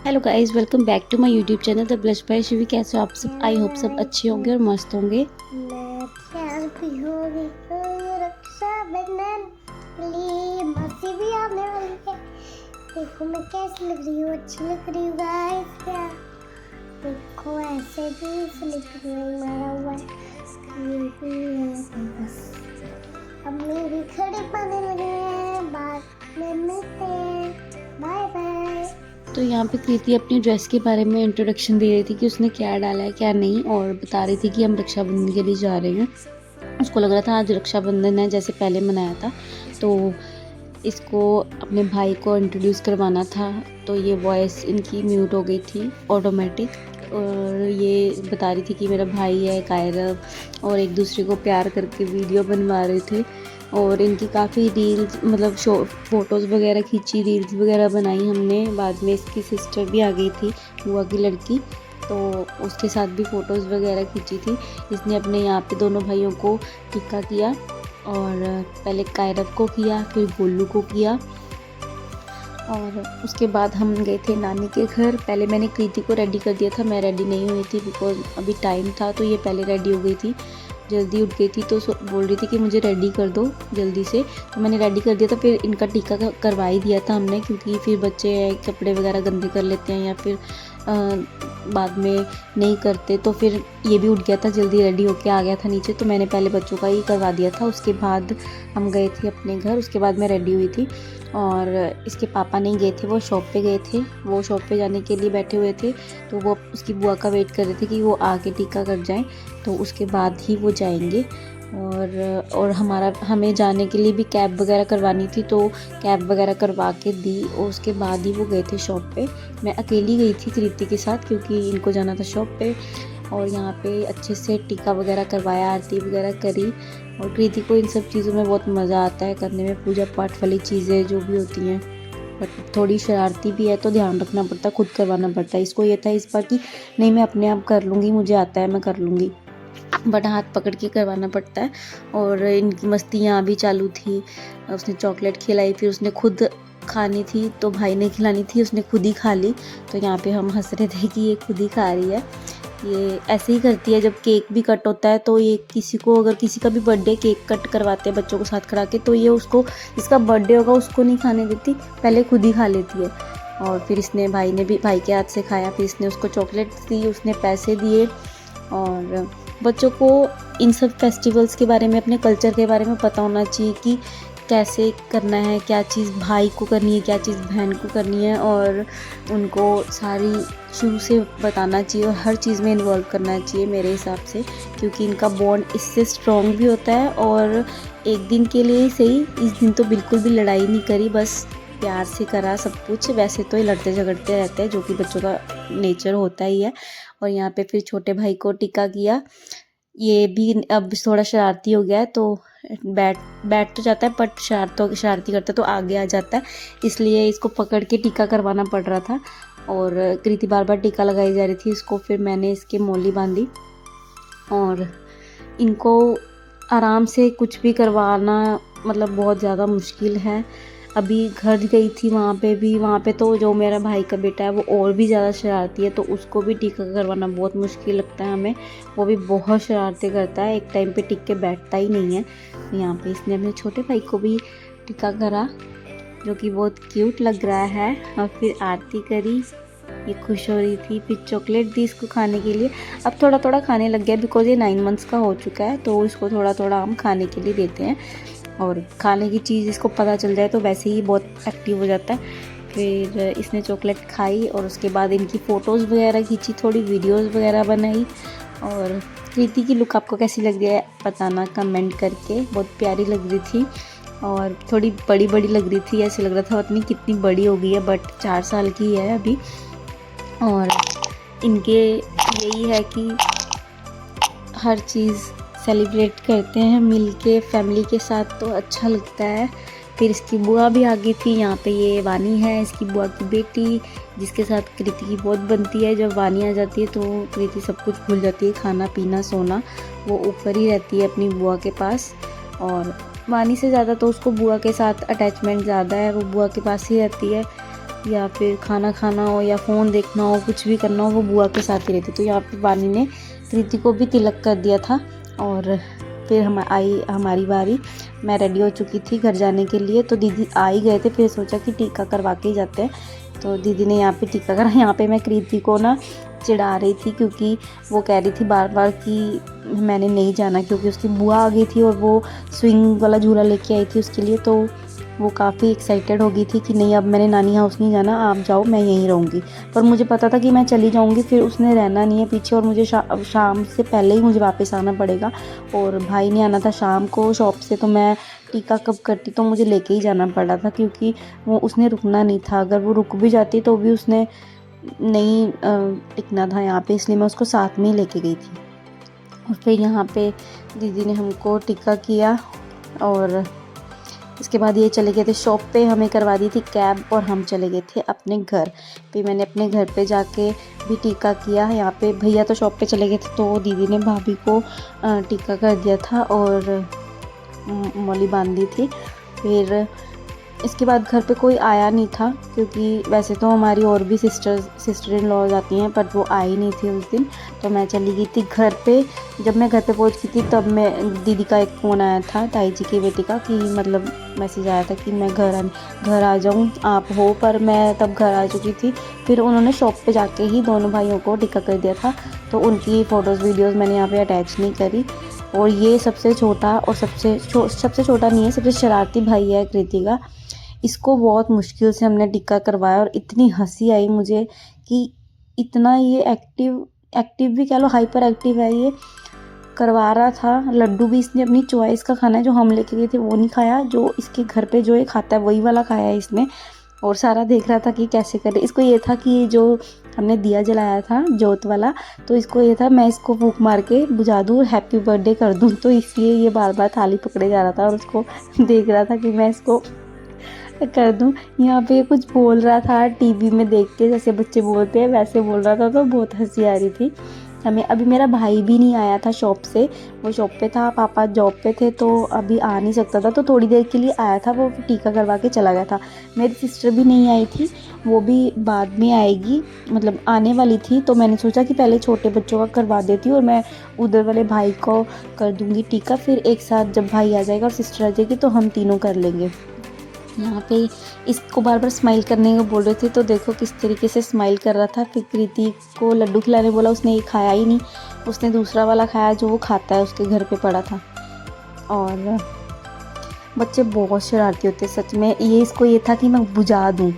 Hello guys, welcome back to my YouTube channel the blush by Shivi. कैसे हो आप सब? आई होप सब अच्छे होंगे और मस्त होंगे। मैं प्यार भी होगी तो रक्षाबंधन लिए मासी भी आने वाली है। देखो मैं कैसी लग रही हूँ, अच्छी लग रही हूँ गाइस। क्या देखो ऐसे भी स्लिप मारा हुआ है। ये भी है बस। अब मेरी घड़ी पाने लगे हैं, बाद में मिलते हैं, बाय बाय। तो यहाँ पे कृति अपनी ड्रेस के बारे में इंट्रोडक्शन दे रही थी कि उसने क्या डाला है क्या नहीं, और बता रही थी कि हम रक्षाबंधन के लिए जा रहे हैं। उसको लग रहा था आज रक्षाबंधन है जैसे पहले मनाया था, तो इसको अपने भाई को इंट्रोड्यूस करवाना था। तो ये वॉइस इनकी म्यूट हो गई थी ऑटोमेटिक, और ये बता रही थी कि मेरा भाई है कायरव, और एक दूसरे को प्यार करके वीडियो बनवा रहे थे। और इनकी काफ़ी रील्स मतलब फ़ोटोज़ वगैरह खींची, रील्स वगैरह बनाई हमने। बाद में इसकी सिस्टर भी आ गई थी, बुआ की लड़की, तो उसके साथ भी फ़ोटोज़ वगैरह खींची थी। इसने अपने यहाँ पे दोनों भाइयों को टिक्का किया, और पहले कायरव को किया, फिर गोलू को किया, और उसके बाद हम गए थे नानी के घर। पहले मैंने कृति को रेडी कर दिया था, मैं रेडी नहीं हुई थी बिकॉज अभी टाइम था, तो ये पहले रेडी हो गई थी, जल्दी उठ गई थी, तो बोल रही थी कि मुझे रेडी कर दो जल्दी से। तो मैंने रेडी कर दिया था, फिर इनका टीका करवा ही दिया था हमने, क्योंकि फिर बच्चे कपड़े वगैरह गंदे कर लेते हैं या फिर बाद में नहीं करते। तो फिर ये भी उठ गया था, जल्दी रेडी होके आ गया था नीचे, तो मैंने पहले बच्चों का ही करवा दिया था। उसके बाद हम गए थे अपने घर, उसके बाद मैं रेडी हुई थी। और इसके पापा नहीं गए थे, वो शॉप पे गए थे, वो शॉप पे जाने के लिए बैठे हुए थे। तो वो उसकी बुआ का वेट कर रहे थे कि वो आके टीका कर जाएं, तो उसके बाद ही वो जाएंगे। और हमें जाने के लिए भी कैब वगैरह करवानी थी, तो कैब वगैरह करवा के दी, और उसके बाद ही वो गए थे शॉप पे। मैं अकेली गई थी कृति के साथ, क्योंकि इनको जाना था शॉप पे। और यहाँ पे अच्छे से टीका वगैरह करवाया, आरती वगैरह करी। और कृति को इन सब चीज़ों में बहुत मज़ा आता है करने में, पूजा पाठ वाली चीज़ें जो भी होती हैं। बट थोड़ी शरारती भी है, तो ध्यान रखना पड़ता है, खुद करवाना पड़ता है। इसको ये था इस बार कि नहीं मैं अपने आप कर लूँगी, मुझे आता है, मैं कर लूँगी, बट हाथ पकड़ के करवाना पड़ता है। और इनकी मस्ती यहाँ भी चालू थी। उसने चॉकलेट खिलाई, फिर उसने खुद खानी थी, तो भाई ने खिलानी थी, उसने खुद ही खा ली। तो यहाँ पे हम हंस रहे थे कि ये खुद ही खा रही है। ये ऐसे ही करती है जब केक भी कट होता है, तो ये अगर किसी का भी बर्थडे केक कट करवाते हैं बच्चों को साथ खड़ा के, तो ये उसको जिसका बर्थडे होगा उसको नहीं खाने देती, पहले खुद ही खा लेती है। और फिर इसने भाई के हाथ से खाया, फिर इसने उसको चॉकलेट दी, उसने पैसे दिए। और बच्चों को इन सब फेस्टिवल्स के बारे में, अपने कल्चर के बारे में पता होना चाहिए कि कैसे करना है, क्या चीज़ भाई को करनी है, क्या चीज़ बहन को करनी है, और उनको सारी शुरू से बताना चाहिए और हर चीज़ में इन्वॉल्व करना चाहिए मेरे हिसाब से, क्योंकि इनका बॉन्ड इससे स्ट्रॉन्ग भी होता है। और एक दिन के लिए ही सही, इस दिन तो बिल्कुल भी लड़ाई नहीं करी, बस प्यार से करा सब कुछ। वैसे तो ये लड़ते झगड़ते रहते हैं, जो कि बच्चों का नेचर होता ही है। और यहाँ पे फिर छोटे भाई को टीका किया। ये भी अब थोड़ा शरारती हो गया है, तो बैठ तो जाता है, बट शरारती करता है तो आगे आ जाता है, इसलिए इसको पकड़ के टीका करवाना पड़ रहा था। और कृति बार बार टीका लगाई जा रही थी इसको, फिर मैंने इसके मौली बांधी। और इनको आराम से कुछ भी करवाना मतलब बहुत ज़्यादा मुश्किल है। अभी घर गई थी, वहाँ पे तो जो मेरा भाई का बेटा है वो और भी ज़्यादा शरारती है, तो उसको भी टीका करवाना बहुत मुश्किल लगता है हमें। वो भी बहुत शरारतें करता है, एक टाइम पे टिक के बैठता ही नहीं है। यहाँ पे इसने अपने छोटे भाई को भी टीका करा, जो कि बहुत क्यूट लग रहा है। और फिर आरती करी, ये खुश हो रही थी, फिर चॉकलेट दी इसको खाने के लिए। अब थोड़ा थोड़ा खाने लग गया, बिकॉज ये 9 मंथ्स का हो चुका है, तो इसको थोड़ा थोड़ा हम खाने के लिए देते हैं। और खाने की चीज़ इसको पता चल जाए तो वैसे ही बहुत एक्टिव हो जाता है। फिर इसने चॉकलेट खाई, और उसके बाद इनकी फ़ोटोज़ वगैरह खींची, थोड़ी वीडियोज़ वगैरह बनाई। और कृति की लुक आपको कैसी लग रही है बताना कमेंट करके, बहुत प्यारी लग रही थी। और थोड़ी बड़ी बड़ी लग रही थी, ऐसे लग रहा था पता नहीं कितनी बड़ी हो गई है, बट 4 साल की है अभी। और इनके यही है कि हर चीज़ सेलिब्रेट करते हैं मिल के फैमिली के साथ, तो अच्छा लगता है। फिर इसकी बुआ भी आ गई थी। यहाँ पे ये वानी है, इसकी बुआ की बेटी, जिसके साथ कृति की बहुत बनती है। जब वानी आ जाती है तो कृति सब कुछ भूल जाती है, खाना पीना सोना, वो ऊपर ही रहती है अपनी बुआ के पास। और वानी से ज़्यादा तो उसको बुआ के साथ अटैचमेंट ज़्यादा है, वो बुआ के पास ही रहती है। या फिर खाना खाना हो या फ़ोन देखना हो, कुछ भी करना हो, वो बुआ के साथ ही रहती। तो यहाँ पे वानी ने कृति को भी तिलक कर दिया था और फिर हमारी बारी। मैं रेडी हो चुकी थी घर जाने के लिए, तो दीदी आ ही गए थे, फिर सोचा कि टीका करवा के ही जाते हैं। तो दीदी ने यहाँ पे टीका करा। यहाँ पे मैं कृति को ना चिढ़ा रही थी क्योंकि वो कह रही थी बार बार कि मैंने नहीं जाना, क्योंकि उसकी बुआ आ गई थी और वो स्विंग वाला झूला लेके आई थी उसके लिए। तो वो काफ़ी एक्साइटेड हो गई थी कि नहीं अब मैंने नानी हाउस नहीं जाना, आप जाओ मैं यहीं रहूँगी। पर मुझे पता था कि मैं चली जाऊँगी फिर उसने रहना नहीं है पीछे, और मुझे शाम से पहले ही मुझे वापस आना पड़ेगा, और भाई ने आना था शाम को शॉप से। तो मैं टीका कब करती, तो मुझे लेके ही जाना पड़ा था क्योंकि वो उसने रुकना नहीं था। अगर वो रुक भी जाती तो भी उसने नहीं टिकना था यहाँ पे, इसलिए मैं उसको साथ में ही लेके गई थी। और फिर यहाँ पे दीदी ने हमको टीका किया और इसके बाद ये चले गए थे शॉप पे, हमें करवा दी थी कैब और हम चले गए थे अपने घर। फिर मैंने अपने घर पे जाके भी टीका किया। यहाँ पे भैया तो शॉप पे चले गए थे, तो दीदी ने भाभी को टीका कर दिया था और मौली बांध दी थी। फिर इसके बाद घर पे कोई आया नहीं था, क्योंकि वैसे तो हमारी और भी सिस्टर इन लॉ जाती हैं, पर वो आई नहीं थी उस दिन। तो मैं चली गई थी घर पे। जब मैं घर पे पहुंच गई थी तब मैं दीदी का एक फ़ोन आया था, ताई जी की बेटी का, कि मतलब मैसेज आया था कि मैं घर आ जाऊँ आप हो, पर मैं तब घर आ चुकी थी। फिर उन्होंने शॉप पे जाके ही दोनों भाइयों को टीका कर दिया था, तो उनकी फ़ोटोज़ वीडियोज़ मैंने यहाँ पर अटैच नहीं करी। और ये सबसे छोटा और सबसे छोटा नहीं है, सबसे शरारती भाई है कृति का। इसको बहुत मुश्किल से हमने टीका करवाया और इतनी हंसी आई मुझे कि इतना ये एक्टिव भी कह लो, हाइपर एक्टिव है ये। करवा रहा था लड्डू भी इसने अपनी चॉइस का खाना है, जो हम लेके गए थे वो नहीं खाया, जो इसके घर पे जो ये खाता है वही वाला खाया है इसने। और सारा देख रहा था कि कैसे करे। इसको ये था कि जो हमने दिया जलाया था जोत वाला, तो इसको ये था मैं इसको फूंक मार के बुझा दूँ, हैप्पी बर्थडे कर दूँ, तो इसलिए ये बार बार थाली पकड़े जा रहा था और उसको देख रहा था कि मैं इसको कर दूं। यहाँ पे कुछ बोल रहा था टीवी में देख के, जैसे बच्चे बोलते हैं वैसे बोल रहा था, तो बहुत हंसी आ रही थी हमें। अभी मेरा भाई भी नहीं आया था शॉप से, वो शॉप पे था, पापा जॉब पे थे, तो अभी आ नहीं सकता था, तो थोड़ी देर के लिए आया था, वो टीका करवा के चला गया था। मेरी सिस्टर भी नहीं आई थी, वो भी बाद में आएगी, मतलब आने वाली थी। तो मैंने सोचा कि पहले छोटे बच्चों का करवा देती हूँ और मैं उधर वाले भाई को कर दूँगी टीका, फिर एक साथ जब भाई आ जाएगा और सिस्टर आ जाएगी तो हम तीनों कर लेंगे। यहाँ पे इसको बार बार स्माइल करने को बोल रहे थे, तो देखो किस तरीके से स्माइल कर रहा था। फिर कृति को लड्डू खिलाने बोला, उसने ये खाया ही नहीं, उसने दूसरा वाला खाया जो वो खाता है, उसके घर पे पड़ा था। और बच्चे बहुत शरारती होते सच में। ये इसको ये था कि मैं बुझा दूँ,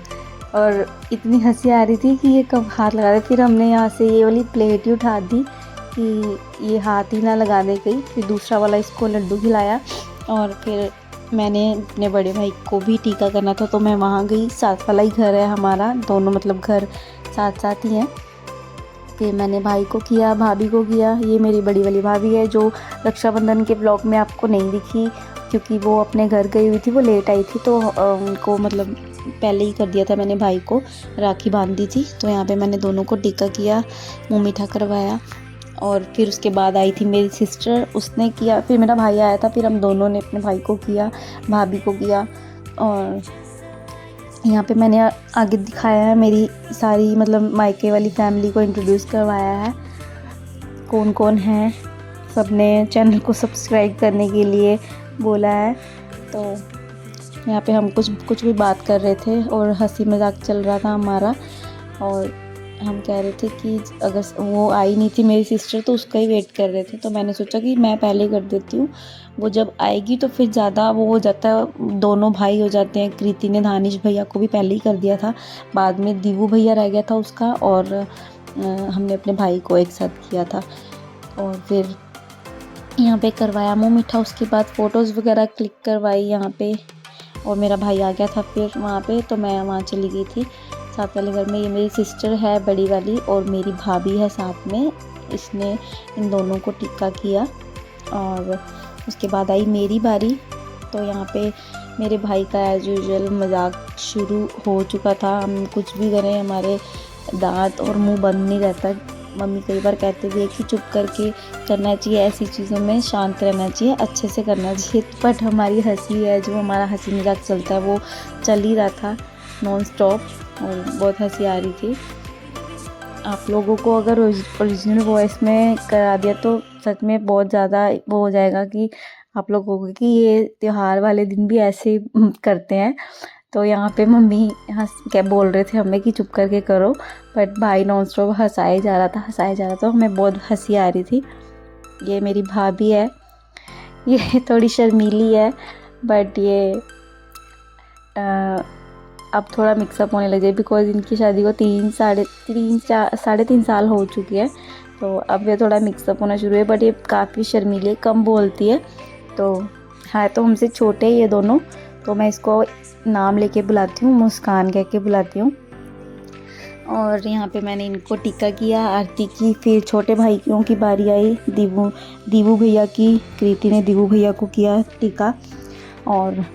और इतनी हंसी आ रही थी कि ये कब हाथ लगा दे। फिर हमने यहाँ से ये वाली प्लेट ही उठा दी कि ये हाथ ही ना लगा दे कहीं। फिर दूसरा वाला इसको लड्डू खिलाया और फिर मैंने अपने बड़े भाई को भी टीका करना था, तो मैं वहाँ गई। साथ वाला ही घर है हमारा, दोनों मतलब घर साथ ही हैं। फिर मैंने भाई को किया, भाभी को किया। ये मेरी बड़ी वाली भाभी है जो रक्षाबंधन के ब्लॉग में आपको नहीं दिखी, क्योंकि वो अपने घर गई हुई थी, वो लेट आई थी, तो उनको मतलब पहले ही कर दिया था मैंने, भाई को राखी बांध दी थी। तो यहाँ पे मैंने दोनों को टीका किया, मुँह मीठा करवाया। और फिर उसके बाद आई थी मेरी सिस्टर, उसने किया। फिर मेरा भाई आया था, फिर हम दोनों ने अपने भाई को किया, भाभी को किया। और यहाँ पे मैंने आगे दिखाया है मेरी सारी मतलब मायके वाली फैमिली को इंट्रोड्यूस करवाया है, कौन कौन है। सबने चैनल को सब्सक्राइब करने के लिए बोला है। तो यहाँ पे हम कुछ भी बात कर रहे थे और हंसी मजाक चल रहा था हमारा, और हम कह रहे थे कि अगर वो आई नहीं थी मेरी सिस्टर तो उसका ही वेट कर रहे थे। तो मैंने सोचा कि मैं पहले कर देती हूँ, वो जब आएगी तो फिर ज़्यादा वो हो जाता है, दोनों भाई हो जाते हैं। कृति ने दानिश भैया को भी पहले ही कर दिया था, बाद में दीवू भैया रह गया था उसका, और हमने अपने भाई को एक साथ किया था। और फिर यहाँ पे करवाया मुँह मीठा, उसके बाद फ़ोटोज़ वगैरह क्लिक करवाई यहाँ पे, और मेरा भाई आ गया था फिर वहाँ पे, तो मैं वहाँ चली गई थी साथ वाले घर में। ये मेरी सिस्टर है बड़ी वाली और मेरी भाभी है साथ में, इसने इन दोनों को टीका किया। और उसके बाद आई मेरी बारी। तो यहाँ पे मेरे भाई का एज यूजुअल मजाक शुरू हो चुका था। हम कुछ भी करें हमारे दांत और मुंह बंद नहीं रहता। मम्मी कई बार कहते भी है कि चुप करके करना चाहिए, ऐसी चीज़ों में शांत रहना चाहिए, अच्छे से करना चाहिए। बट हमारी हंसी है, जो हमारा हंसी मजाक चलता है वो चल ही रहा था नॉन स्टॉप। और बहुत हंसी आ रही थी। आप लोगों को अगर ओरिजिनल वॉइस में करा दिया तो सच में बहुत ज़्यादा वो हो जाएगा कि आप लोगों को कि ये त्योहार वाले दिन भी ऐसे ही करते हैं। तो यहाँ पे मम्मी हंस क्या बोल रहे थे हमें कि चुप करके करो, बट भाई नॉन स्टॉप हंसाए जा रहा था, तो हमें बहुत हंसी आ रही थी। ये मेरी भाभी है, ये थोड़ी शर्मीली है, बट ये अब थोड़ा मिक्सअप होने लगे बिकॉज इनकी शादी को 3 साल हो चुकी है। तो अब ये थोड़ा मिक्सअप होना शुरू है, बट ये काफ़ी शर्मीली, कम बोलती है। तो है तो हमसे छोटे ये दोनों, तो मैं इसको नाम लेके बुलाती हूँ, मुस्कान कह के बुलाती हूँ। और यहाँ पे मैंने इनको टीका किया, आरती की, फिर छोटे भाई की बारी आई, दीवू भैया की, कृति ने दीवू भैया को किया टीका। और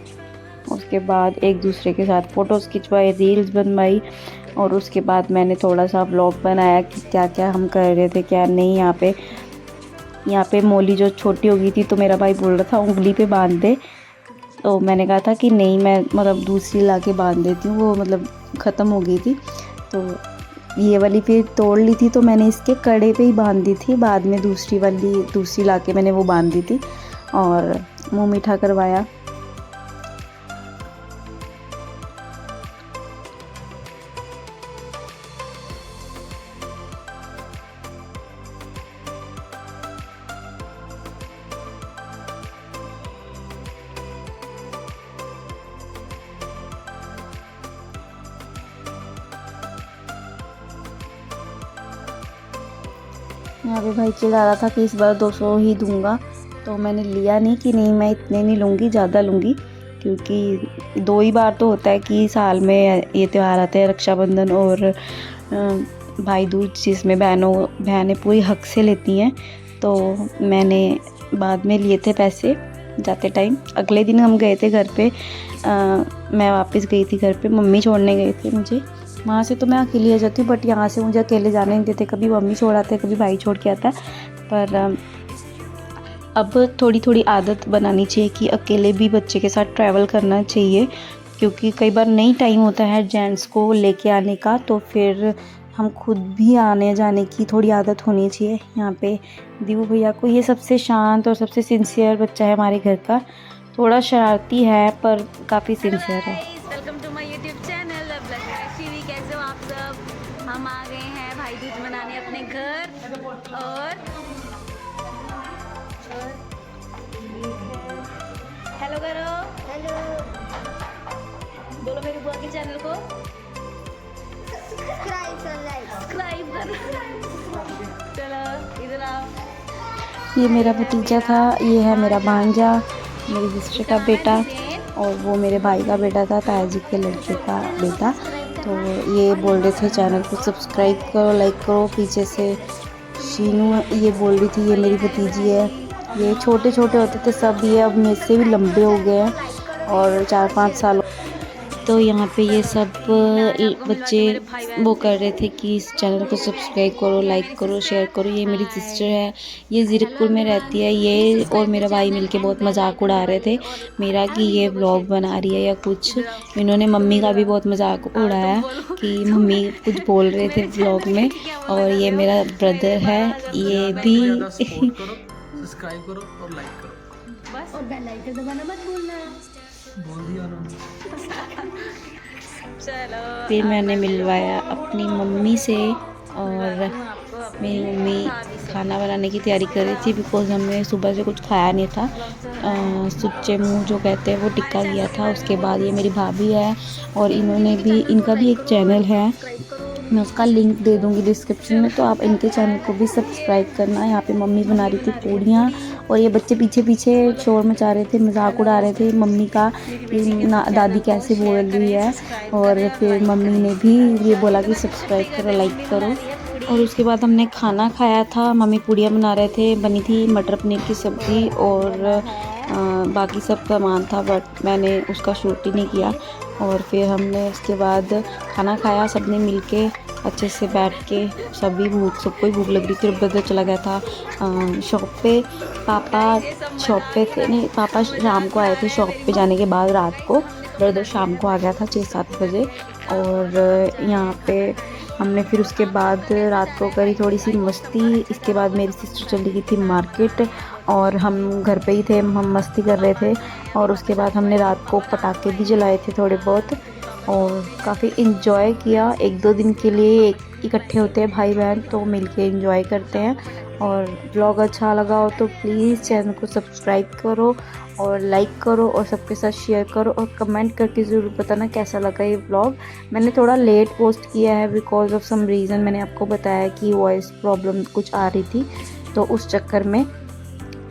उसके बाद एक दूसरे के साथ फ़ोटोज़ खिंचवाए, रील्स बनवाई, और उसके बाद मैंने थोड़ा सा व्लॉग बनाया कि क्या क्या हम कर रहे थे क्या नहीं। यहाँ पे मोली जो छोटी हो गई थी तो मेरा भाई बोल रहा था उंगली पे बांध दे, तो मैंने कहा था कि नहीं, मैं मतलब दूसरी ला के बांध देती हूँ, वो मतलब ख़त्म हो गई थी। तो ये वाली फिर तोड़ ली थी तो मैंने इसके कड़े पे ही बांध दी थी, बाद में दूसरी ला के मैंने वो बांध दी थी और मुँह मीठा करवाया। यहाँ पे भाई चिढ़ा रहा था कि इस बार 200 ही दूंगा, तो मैंने लिया नहीं कि नहीं मैं इतने नहीं लूँगी, ज़्यादा लूँगी, क्योंकि 2 ही बार तो होता है कि साल में ये त्यौहार आते हैं, रक्षाबंधन और भाई दूज, जिसमें बहनें पूरी हक से लेती हैं। तो मैंने बाद में लिए थे पैसे जाते टाइम। अगले दिन हम गए थे घर पे, मैं वापस गई थी घर पे, मम्मी छोड़ने गए थे मुझे। वहाँ से तो मैं अकेले आ जाती हूँ, बट यहाँ से मुझे अकेले जाने नहीं देते, कभी मम्मी छोड़ आते हैं, कभी भाई छोड़ के आता है। पर अब थोड़ी थोड़ी आदत बनानी चाहिए कि अकेले भी बच्चे के साथ ट्रैवल करना चाहिए, क्योंकि कई बार नहीं टाइम होता है जेंट्स को लेके आने का, तो फिर हम खुद भी आने जाने की थोड़ी आदत होनी चाहिए। यहाँ पे दीवू भैया को, ये सबसे शांत और सबसे सिंसियर बच्चा है हमारे घर का, थोड़ा शरारती है पर काफ़ी सिंसियर है। Welcome to my YouTube channel Shivi. कैसे हो आप सब? हम आ गए हैं भाई दूज मनाने अपने घर। और हेलो करो, हेलो, बोलो मेरी बुआ के चैनल को सब्सक्राइब करो। चलो इधर आओ। ये मेरा भतीजा था, ये है मेरा भांजा, मेरी सिस्टर का बेटा, और वो मेरे भाई का बेटा था, ताया जी के लड़के का बेटा। तो ये बोल रहे थे चैनल को सब्सक्राइब करो, लाइक करो। पीछे से शीनू ये बोल रही थी, ये मेरी भतीजी है। ये छोटे छोटे होते थे सब, ये अब मेरे से भी लंबे हो गए हैं और 4-5 साल। तो यहाँ पे ये सब बच्चे वो कर रहे थे कि इस चैनल को सब्सक्राइब करो, लाइक करो, शेयर करो। ये मेरी सिस्टर है, ये ज़ीरकपुर में रहती है। ये और मेरा भाई मिलके बहुत मजाक उड़ा रहे थे मेरा कि ये व्लॉग बना रही है या कुछ। इन्होंने मम्मी का भी बहुत मजाक उड़ाया कि मम्मी कुछ बोल रहे थे व्लॉग में। और ये मेरा ब्रदर है, ये भी सब्सक्राइब करो और लाइक करो बस, और बेल आइकन दबाना मत भूलना। बोल दिया उन्होंने। चलो फिर मैंने मिलवाया अपनी मम्मी से, और मेरी मम्मी खाना बनाने की तैयारी कर रही थी बिकॉज़ हमने सुबह से कुछ खाया नहीं था। सुच्चे मुँह जो कहते हैं वो टिक्का किया था। उसके बाद ये मेरी भाभी है और इनका भी एक चैनल है, मैं उसका लिंक दे दूँगी डिस्क्रिप्शन में, तो आप इनके चैनल को भी सब्सक्राइब करना। यहाँ पे मम्मी बना रही थी पूड़ियाँ और ये बच्चे पीछे पीछे शोर मचा रहे थे, मजाक उड़ा रहे थे मम्मी का कि दादी कैसे बोल रही है। और फिर मम्मी ने भी ये बोला कि सब्सक्राइब करो, लाइक करो। और उसके बाद हमने खाना खाया था, मम्मी पूड़ियाँ बना रहे थे, बनी थी मटर पनीर की सब्ज़ी और बाकी सब सामान था, बट मैंने उसका शूट ही नहीं किया। और फिर हमने उसके बाद खाना खाया सबने मिलके अच्छे से बैठ के। सबको ही भूख लग रही थी। ब्रदर चला गया था शॉप पे, पापा शॉप पे थे, नहीं पापा शाम को आए थे शॉप पे जाने के बाद रात को। ब्रदर शाम को आ गया था 6-7 बजे। और यहाँ पे हमने फिर उसके बाद रात को करी थोड़ी सी मस्ती। इसके बाद मेरी सिस्टर चली गई थी मार्केट और हम घर पे ही थे, हम मस्ती कर रहे थे। और उसके बाद हमने रात को पटाखे भी जलाए थे थोड़े बहुत और काफ़ी इन्जॉय किया। 1-2 दिन के लिए इकट्ठे होते हैं भाई बहन तो मिलके एंजॉय करते हैं। और ब्लॉग अच्छा लगा हो तो प्लीज़ चैनल को सब्सक्राइब करो और लाइक करो और सबके साथ शेयर करो और कमेंट करके ज़रूर बताना कैसा लगा ये ब्लॉग। मैंने थोड़ा लेट पोस्ट किया है बिकॉज ऑफ सम रीज़न। मैंने आपको बताया कि वॉइस प्रॉब्लम कुछ आ रही थी तो उस चक्कर में,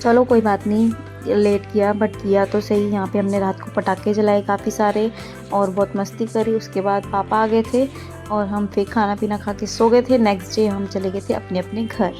चलो कोई बात नहीं, लेट किया बट किया तो सही। यहाँ पे हमने रात को पटाखे जलाए काफ़ी सारे और बहुत मस्ती करी। उसके बाद पापा आ गए थे और हम फिर खाना पीना खा के सो गए थे। नेक्स्ट डे हम चले गए थे अपने अपने घर।